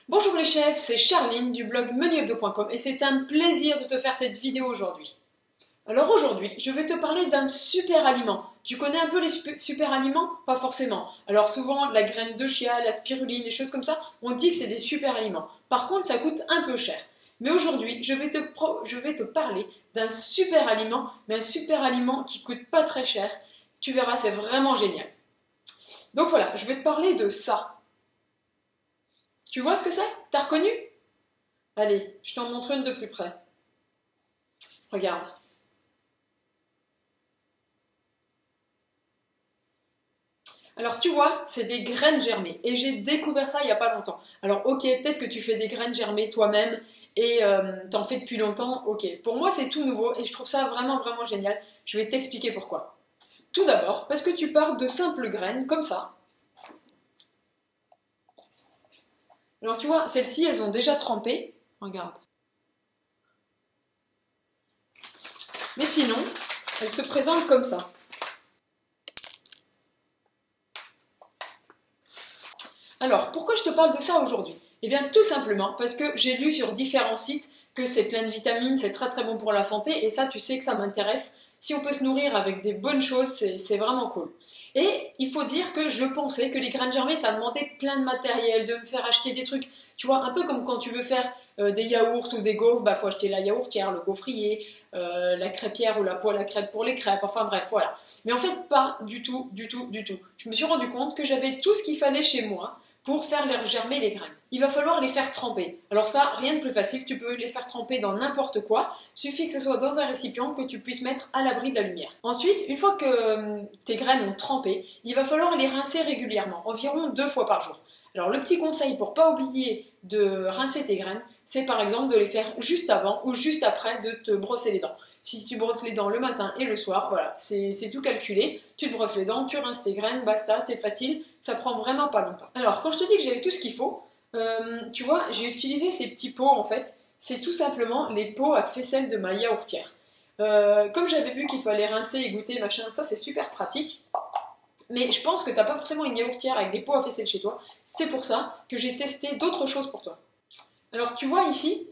Bonjour les chefs, c'est Charline du blog menuhebdo.com et c'est un plaisir de te faire cette vidéo aujourd'hui. Alors aujourd'hui, je vais te parler d'un super aliment. Tu connais un peu les super aliments? Pas forcément. Alors souvent, la graine de chia, la spiruline, des choses comme ça, on dit que c'est des super aliments. Par contre, ça coûte un peu cher. Mais aujourd'hui, je vais te parler d'un super aliment, mais un super aliment qui coûte pas très cher. Tu verras, c'est vraiment génial. Donc voilà, je vais te parler de ça. Tu vois ce que c'est? T'as reconnu? Allez, je t'en montre une de plus près. Regarde. Alors tu vois, c'est des graines germées. Et j'ai découvert ça il n'y a pas longtemps. Alors ok, peut-être que tu fais des graines germées toi-même et t'en fais depuis longtemps. Ok, pour moi c'est tout nouveau et je trouve ça vraiment génial. Je vais t'expliquer pourquoi. Tout d'abord, parce que tu pars de simples graines, comme ça. Alors tu vois, celles-ci, elles ont déjà trempé. Regarde. Mais sinon, elles se présentent comme ça. Alors, pourquoi je te parle de ça aujourd'hui? Eh bien, tout simplement parce que j'ai lu sur différents sites que c'est plein de vitamines, c'est très bon pour la santé, et ça, tu sais que ça m'intéresse. Si on peut se nourrir avec des bonnes choses, c'est vraiment cool. Et il faut dire que je pensais que les graines germées, ça demandait plein de matériel, de me faire acheter des trucs. Tu vois, un peu comme quand tu veux faire des yaourts ou des gaufres, bah faut acheter la yaourtière, le gaufrier, la crêpière ou la poêle à crêpes pour les crêpes, enfin bref, voilà. Mais en fait, pas du tout. Je me suis rendu compte que j'avais tout ce qu'il fallait chez moi pour faire germer les graines. Il va falloir les faire tremper. Alors ça, rien de plus facile, tu peux les faire tremper dans n'importe quoi, suffit que ce soit dans un récipient que tu puisses mettre à l'abri de la lumière. Ensuite, une fois que tes graines ont trempé, il va falloir les rincer régulièrement, environ 2 fois par jour. Alors le petit conseil pour pas oublier de rincer tes graines, c'est par exemple de les faire juste avant ou juste après de te brosser les dents. Si tu brosses les dents le matin et le soir, voilà, c'est tout calculé. Tu te brosses les dents, tu rinces tes graines, basta, c'est facile, ça prend vraiment pas longtemps. Alors, quand je te dis que j'avais tout ce qu'il faut, tu vois, j'ai utilisé ces petits pots en fait. C'est tout simplement les pots à faisselle de ma yaourtière. Comme j'avais vu qu'il fallait rincer, égoutter, machin, ça c'est super pratique. Mais je pense que tu n'as pas forcément une yaourtière avec des pots à faisselle chez toi. C'est pour ça que j'ai testé d'autres choses pour toi. Alors, tu vois ici,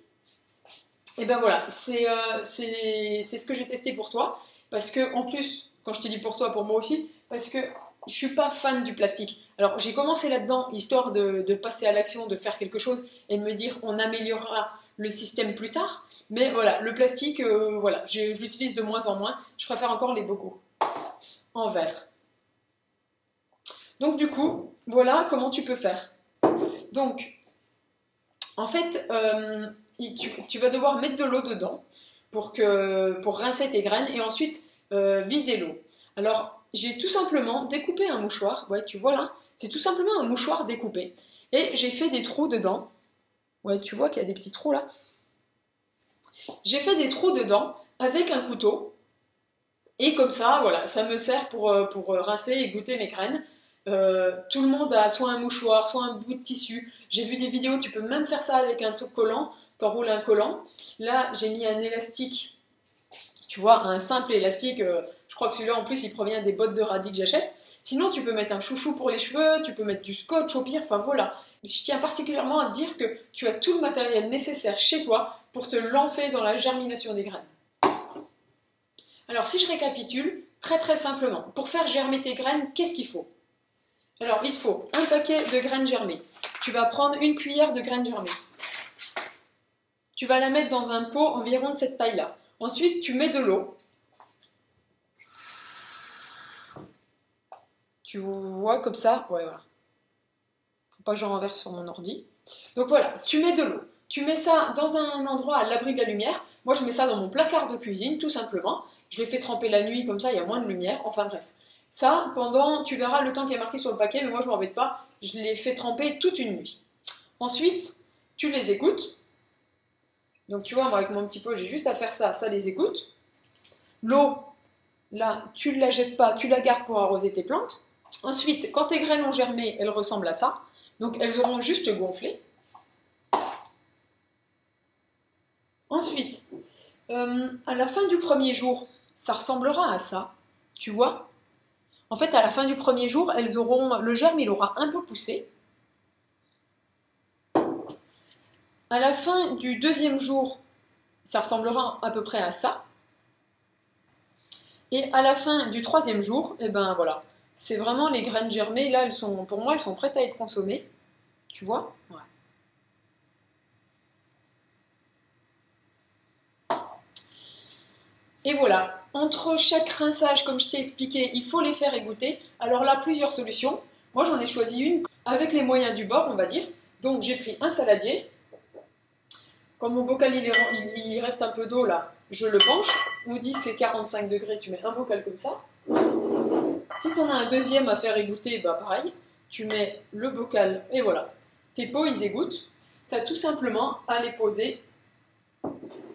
et ben voilà, c'est ce que j'ai testé pour toi. Parce que, en plus, quand je te dis pour toi, pour moi aussi, parce que je suis pas fan du plastique. Alors, j'ai commencé là-dedans, histoire de passer à l'action, de faire quelque chose et de me dire on améliorera le système plus tard. Mais voilà, le plastique, voilà, je l'utilise de moins en moins. Je préfère encore les bocaux en verre. Donc, du coup, voilà comment tu peux faire. Donc, en fait, tu vas devoir mettre de l'eau dedans pour rincer tes graines et ensuite vider l'eau. Alors, j'ai tout simplement découpé un mouchoir, ouais, tu vois là, c'est tout simplement un mouchoir découpé. Et j'ai fait des trous dedans. Ouais, tu vois qu'il y a des petits trous là. J'ai fait des trous dedans avec un couteau. Et comme ça, voilà, ça me sert pour rincer et goûter mes graines. Tout le monde a soit un mouchoir, soit un bout de tissu. J'ai vu des vidéos, tu peux même faire ça avec un tout collant. T'enroules un collant. Là, j'ai mis un élastique, tu vois, un simple élastique. Je crois que celui-là, en plus, il provient des bottes de radis que j'achète. Sinon, tu peux mettre un chouchou pour les cheveux, tu peux mettre du scotch au pire, enfin voilà. Je tiens particulièrement à te dire que tu as tout le matériel nécessaire chez toi pour te lancer dans la germination des graines. Alors, si je récapitule, très simplement, pour faire germer tes graines, qu'est-ce qu'il faut? Alors, il te faut un paquet de graines germées. Tu vas prendre une cuillère de graines germées. Tu vas la mettre dans un pot environ de cette taille-là. Ensuite, tu mets de l'eau. Tu vois comme ça? Ouais, voilà. Faut pas que j'en renverse sur mon ordi. Donc voilà, tu mets de l'eau. Tu mets ça dans un endroit à l'abri de la lumière. Moi, je mets ça dans mon placard de cuisine, tout simplement. Je les fais tremper la nuit, comme ça, il y a moins de lumière. Enfin bref. Ça, tu verras le temps qui est marqué sur le paquet, mais moi, je ne m'embête pas. Je les fais tremper toute une nuit. Ensuite, tu les égouttes. Donc tu vois, moi, avec mon petit pot, j'ai juste à faire ça. Ça les égoutte. L'eau, là, tu ne la jettes pas, tu la gardes pour arroser tes plantes. Ensuite, quand tes graines ont germé, elles ressemblent à ça. Donc elles auront juste gonflé. Ensuite, à la fin du premier jour, ça ressemblera à ça, tu vois. En fait, à la fin du premier jour, le germe, il aura un peu poussé. À la fin du deuxième jour, ça ressemblera à peu près à ça. Et à la fin du troisième jour, et ben voilà, c'est vraiment les graines germées. Là, elles sont, pour moi, elles sont prêtes à être consommées. Tu vois? Ouais. Et voilà, entre chaque rinçage, comme je t'ai expliqué, il faut les faire égoutter. Alors là, plusieurs solutions. Moi, j'en ai choisi une avec les moyens du bord, on va dire. Donc, j'ai pris un saladier. Quand mon bocal il reste un peu d'eau là, je le penche. On dit que c'est 45 degrés, tu mets un bocal comme ça. Si tu en as un deuxième à faire égoutter, bah pareil, tu mets le bocal et voilà. Tes pots, ils égouttent. Tu as tout simplement à les poser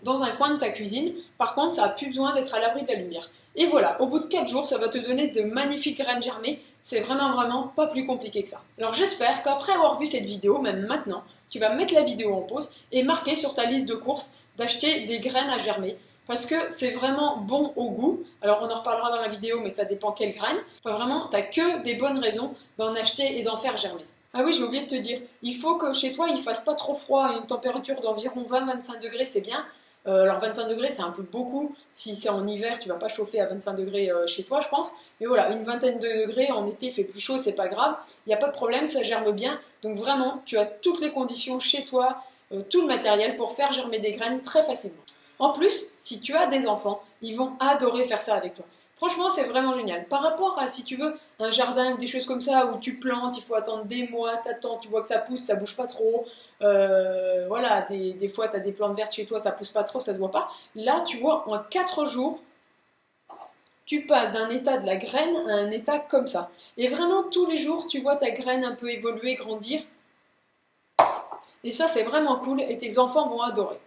dans un coin de ta cuisine. Par contre, ça n'a plus besoin d'être à l'abri de la lumière. Et voilà, au bout de 4 jours, ça va te donner de magnifiques graines germées. C'est vraiment pas plus compliqué que ça. Alors j'espère qu'après avoir vu cette vidéo, même maintenant, tu vas mettre la vidéo en pause et marquer sur ta liste de courses d'acheter des graines à germer. Parce que c'est vraiment bon au goût. Alors on en reparlera dans la vidéo, mais ça dépend quelles graines. Enfin, vraiment, tu n'as que des bonnes raisons d'en acheter et d'en faire germer. Ah oui, j'ai oublié de te dire, il faut que chez toi, il fasse pas trop froid, une température d'environ 20-25 degrés, c'est bien. Alors 25 degrés, c'est un peu beaucoup. Si c'est en hiver, tu vas pas chauffer à 25 degrés chez toi, je pense. Mais voilà, une vingtaine de degrés, en été, il fait plus chaud, c'est pas grave. Il n'y a pas de problème, ça germe bien. Donc vraiment, tu as toutes les conditions chez toi, tout le matériel pour faire germer des graines très facilement. En plus, si tu as des enfants, ils vont adorer faire ça avec toi. Franchement, c'est vraiment génial. Par rapport à, si tu veux, un jardin, des choses comme ça, où tu plantes, il faut attendre des mois, t'attends, tu vois que ça pousse, ça bouge pas trop. Voilà, des fois, tu as des plantes vertes chez toi, ça pousse pas trop, ça se voit pas. Là, tu vois, en 4 jours, tu passes d'un état de la graine à un état comme ça. Et vraiment, tous les jours, tu vois ta graine un peu évoluer, grandir. Et ça, c'est vraiment cool et tes enfants vont adorer.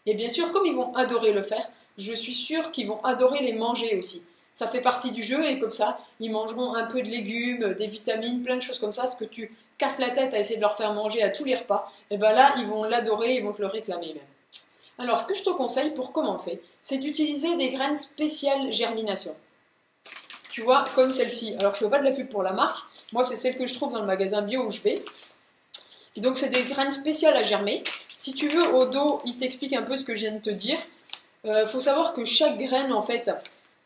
Et bien sûr, comme ils vont adorer le faire, je suis sûre qu'ils vont adorer les manger aussi. Ça fait partie du jeu et comme ça, ils mangeront un peu de légumes, des vitamines, plein de choses comme ça. Ce que tu casses la tête à essayer de leur faire manger à tous les repas, et bien là, ils vont l'adorer, ils vont te le réclamer même. Alors, ce que je te conseille pour commencer, c'est d'utiliser des graines spéciales germination. Tu vois, comme celle-ci. Alors, je ne fais pas de la pub pour la marque. Moi, c'est celle que je trouve dans le magasin bio où je vais. Et donc, c'est des graines spéciales à germer. Si tu veux, au dos, il t'explique un peu ce que je viens de te dire. Faut savoir que chaque graine, en fait,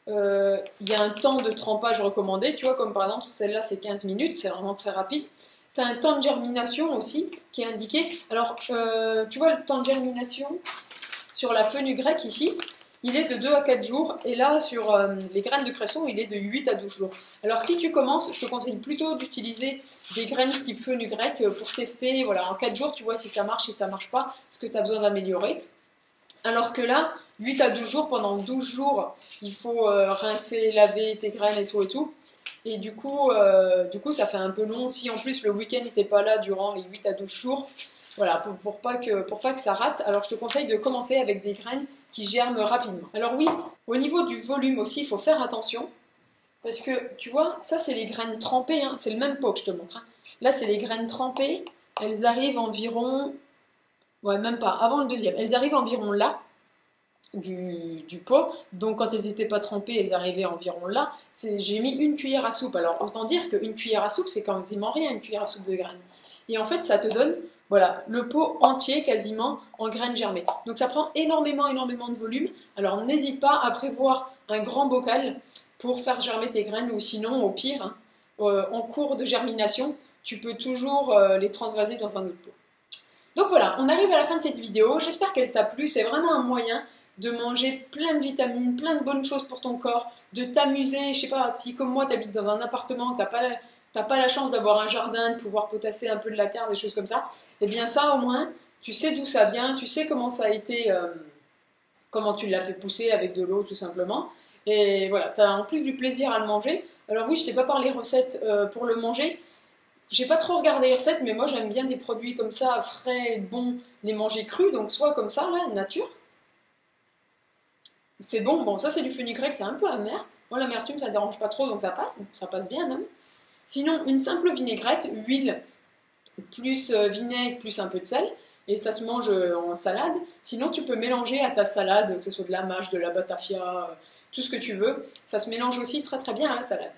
il y a un temps de trempage recommandé. Tu vois, comme par exemple, celle-là, c'est 15 minutes. C'est vraiment très rapide. Tu as un temps de germination aussi qui est indiqué. Alors, tu vois, le temps de germination sur la fenugrec ici, il est de 2 à 4 jours. Et là, sur les graines de cresson, il est de 8 à 12 jours. Alors, si tu commences, je te conseille plutôt d'utiliser des graines type fenugrec pour tester. Voilà, en 4 jours, tu vois si ça marche, si ça marche pas, ce que tu as besoin d'améliorer. Alors que là, 8 à 12 jours, pendant 12 jours, il faut rincer, laver tes graines et tout et tout. Et du coup, ça fait un peu long. Si en plus le week-end n'était pas là durant les 8 à 12 jours, voilà, pour pas que ça rate, alors je te conseille de commencer avec des graines qui germent rapidement. Alors oui, au niveau du volume aussi, il faut faire attention. Parce que, tu vois, ça c'est les graines trempées, hein, c'est le même pot que je te montre. Hein. Là, c'est les graines trempées, elles arrivent environ... Ouais, même pas, avant le deuxième. Elles arrivent environ là, du pot. Donc quand elles n'étaient pas trempées, elles arrivaient environ là. J'ai mis une cuillère à soupe. Alors autant dire qu'une cuillère à soupe, c'est quasiment rien, une cuillère à soupe de graines. Et en fait, ça te donne, voilà, le pot entier quasiment en graines germées. Donc ça prend énormément de volume. Alors n'hésite pas à prévoir un grand bocal pour faire germer tes graines, ou sinon, au pire, hein, en cours de germination, tu peux toujours les transvaser dans un autre pot. Donc voilà, on arrive à la fin de cette vidéo. J'espère qu'elle t'a plu. C'est vraiment un moyen de manger plein de vitamines, plein de bonnes choses pour ton corps, de t'amuser. Je sais pas, si comme moi, tu habites dans un appartement, t'as pas la chance d'avoir un jardin, de pouvoir potasser un peu de la terre, des choses comme ça, et bien ça au moins, tu sais d'où ça vient, tu sais comment ça a été, comment tu l'as fait pousser avec de l'eau tout simplement. Et voilà, tu as en plus du plaisir à le manger. Alors oui, je t'ai pas parlé recettes pour le manger. J'ai pas trop regardé les recettes, mais moi j'aime bien des produits comme ça, frais, bons, les manger crus, donc soit comme ça, là, nature. C'est bon, bon, ça c'est du fenugrec, c'est un peu amer. Moi l'amertume ça dérange pas trop, donc ça passe bien même. Sinon, une simple vinaigrette, huile, plus vinaigre, plus un peu de sel, et ça se mange en salade. Sinon, tu peux mélanger à ta salade, que ce soit de la mâche, de la batavia, tout ce que tu veux. Ça se mélange aussi très très bien à la salade.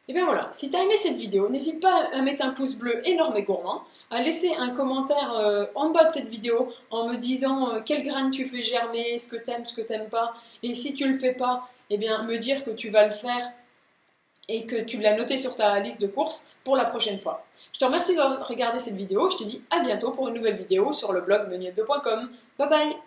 Et bien voilà, si tu as aimé cette vidéo, n'hésite pas à mettre un pouce bleu énorme et gourmand, à laisser un commentaire en bas de cette vidéo en me disant quelle graine tu fais germer, ce que t'aimes pas, et si tu le fais pas, eh bien me dire que tu vas le faire et que tu l'as noté sur ta liste de courses pour la prochaine fois. Je te remercie de regarder cette vidéo, je te dis à bientôt pour une nouvelle vidéo sur le blog meuniette2.com. Bye bye!